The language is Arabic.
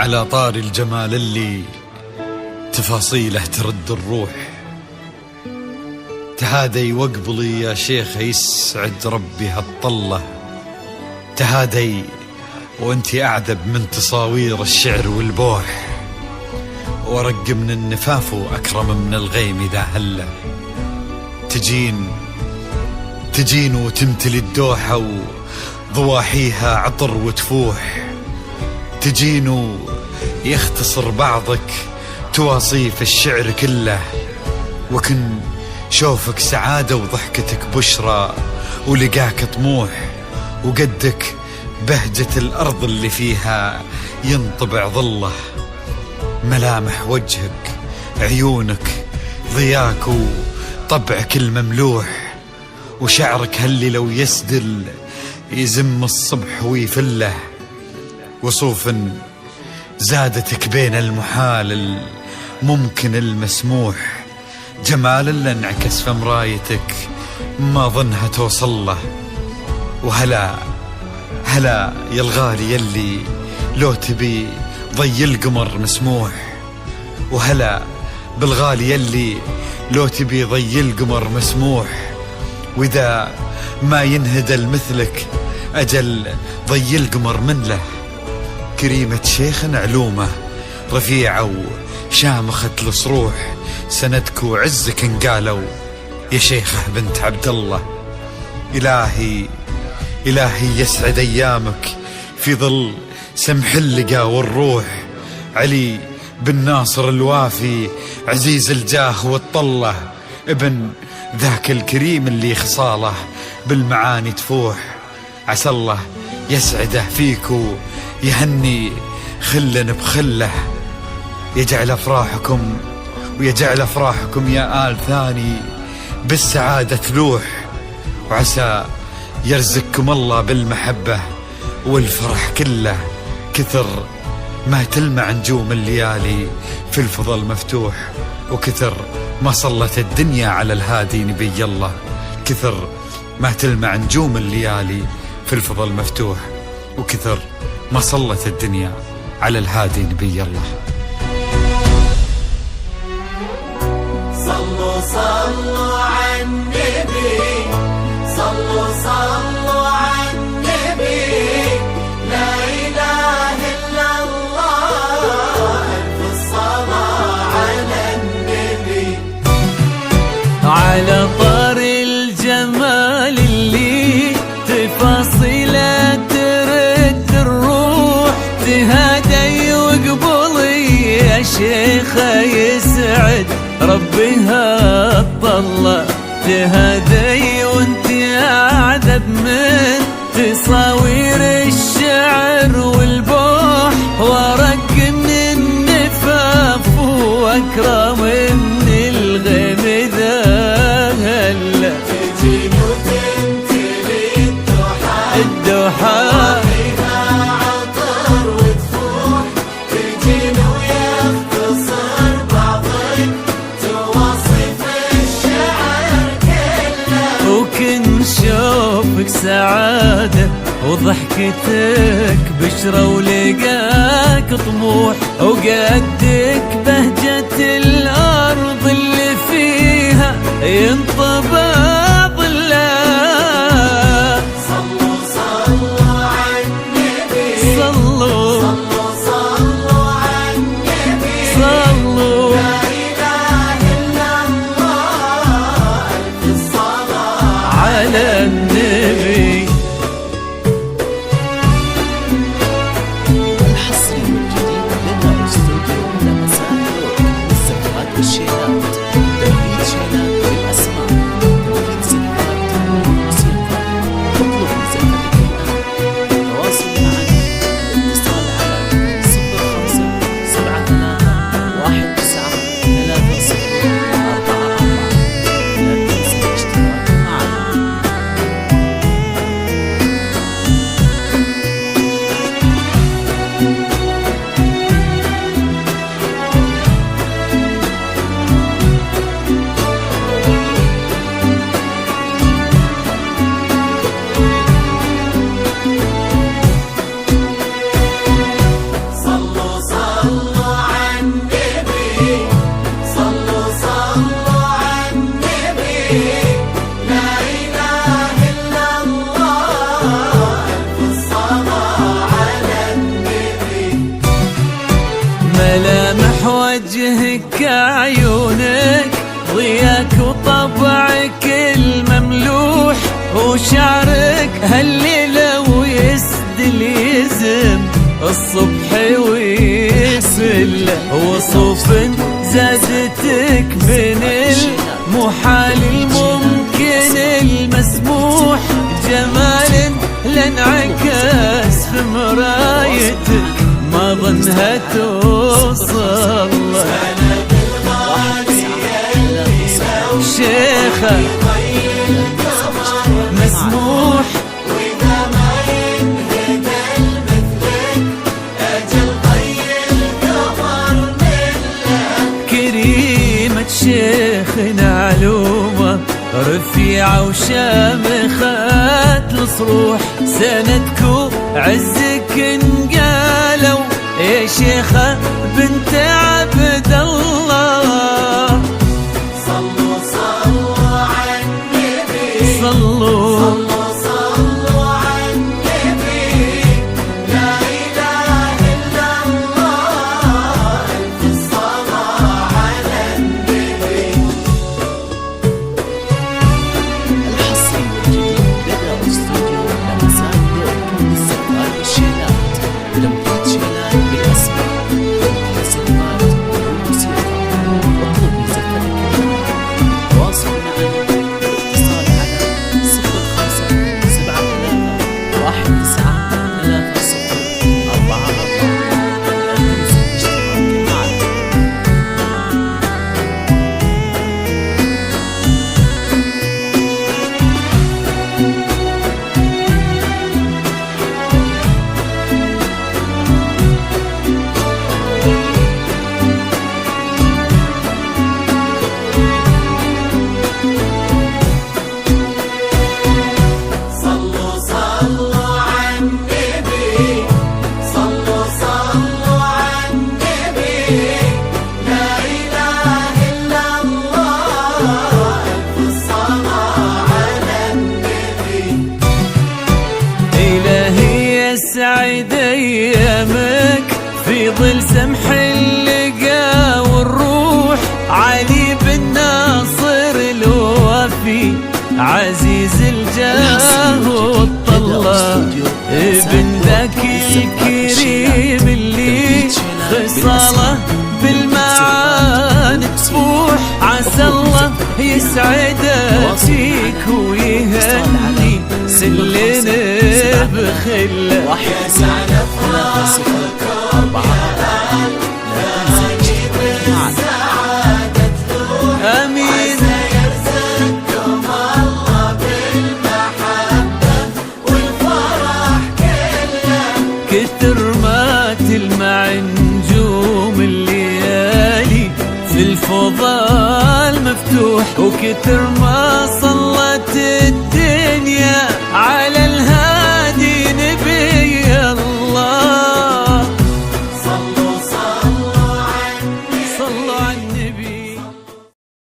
على طار الجمال اللي تفاصيله ترد الروح، تهادي واقبلي يا شيخ يسعد ربي هالطلة، تهادي وانتي أعذب من تصاوير الشعر والبوح، ورق من النفاف وأكرم من الغيم إذا هله، تجين وتمتلي الدوحة وضواحيها عطر وتفوح، تجين ويختصر بعضك تواصيف الشعر كله، وكن شوفك سعادة وضحكتك بشرى ولقاك طموح، وقدك بهجة الأرض اللي فيها ينطبع ظله، ملامح وجهك عيونك ضياك وطبعك المملوح، وشعرك هاللي لو يسدل يزم الصبح ويفله، وصوف زادتك بين المحال الممكن المسموح، جمال اللي انعكس في مرايتك ما ظنها توصل له، وهلا يا الغالي يلي لو تبي ضي القمر مسموح، وهلا بالغالي يلي لو تبي ضي القمر مسموح، وإذا ما ينهدى مثلك أجل ضي القمر من له، كريمة شيخ علومه رفيعة وشامخة الصروح، سندك وعزك انقالوا يا شيخة بنت عبد الله، إلهي يسعد أيامك في ظل سمح اللقا والروح، علي بن ناصر الوافي عزيز الجاه والطلة، ابن ذاك الكريم اللي خصاله بالمعاني تفوح، عسى الله يسعده فيك ويهني خلا بخله، يجعل أفراحكم يا آل ثاني بالسعادة تلوح، وعسى يرزقكم الله بالمحبة والفرح كله، كثر ما تلمع نجوم الليالي في الفضل مفتوح، وكثر ما صلت الدنيا على الهادي نبي الله، كثر ما تلمع نجوم الليالي في الفضل مفتوح، وكثر ما صلت الدنيا على الهادي نبي الله. صلوا على النبي، صلوا على النبي، لا إله إلا الله، ألف الصلاة على النبي. على طار الجمال اللي تفاصيله ترد الروح، تهادي وقبلي يا شيخة يسعد ربي هالطلة، تهادي وانت أعذب من تصاوير الشعر والبوح، ورق من النفاف وأكرم من الغيم ذا هلا، تجين وتمتلي الدوحة عطر وتفوح، تجين ويختصر بعضك تواصف الشعر كله، وكن شوفك سعادة وضحكتك بشرى ولقاك طموح، وقدك بهجة الأرض اللي فيها ينطبع ظله. صلوا على النبي، صلوا على النبي، صلوا لا إله إلا الله، ألف الصلاة على النبي. الحصري والجديد لنا استوديو لمسات والزفات والشيلات، تنفيذ شيلات بالأسماء، تنفيذ زفات والموسيقى، اطلب زفتك الآن، تواصل معنا الاتصال على 0573 19 30 44، لا تنسى الاشتراك معنا. الصبح ويفل وصوف زادتك من المحال الممكن المسموح جمال لانعكس في مرايتك ما ظنها توصل شيخة مسموح وإذا ما ينهدى مثلك أجل طي القمر ملك كريمة شيخنا علومة رفيعة وشامخة الصروح سندكو عزك انقالوا يا شيخة بنت عبد الله صلوا صلوا على النبي صلوا صلوا صلوا على النبي لا إله إلا الله ألف الصلاة على النبي الحصري والجديد لدى استوديو لمسات روك للزفات والشيلات تنفيذ شيلات بالاسماء الزفات والموسيقى اطلب زفتك تواصل معنا بالاتصال على 0573193044 لا تنسى الاشتراك معنا. صلوا صلوا على النبي صلوا صلوا على النبي لا إله إلا الله ألف الصلاة على النبي إلهي يسعد أيامك في ظل سمح اللقا والروح علي بن ناصر الوفي عزيز الجاه والطلة ابن ذاك الكريم اللي خصاله بالمعاني تفوح عسى الله يسعدك فيك ويهني سلنا بخله يا سعد أفراحك وبهلال لا يجيب السعادة تروح امين يرزقكم الله بالمحبة والفرح كله كتر ما تلمع نجوم الليالي في الفضاء المفتوح وكتر ما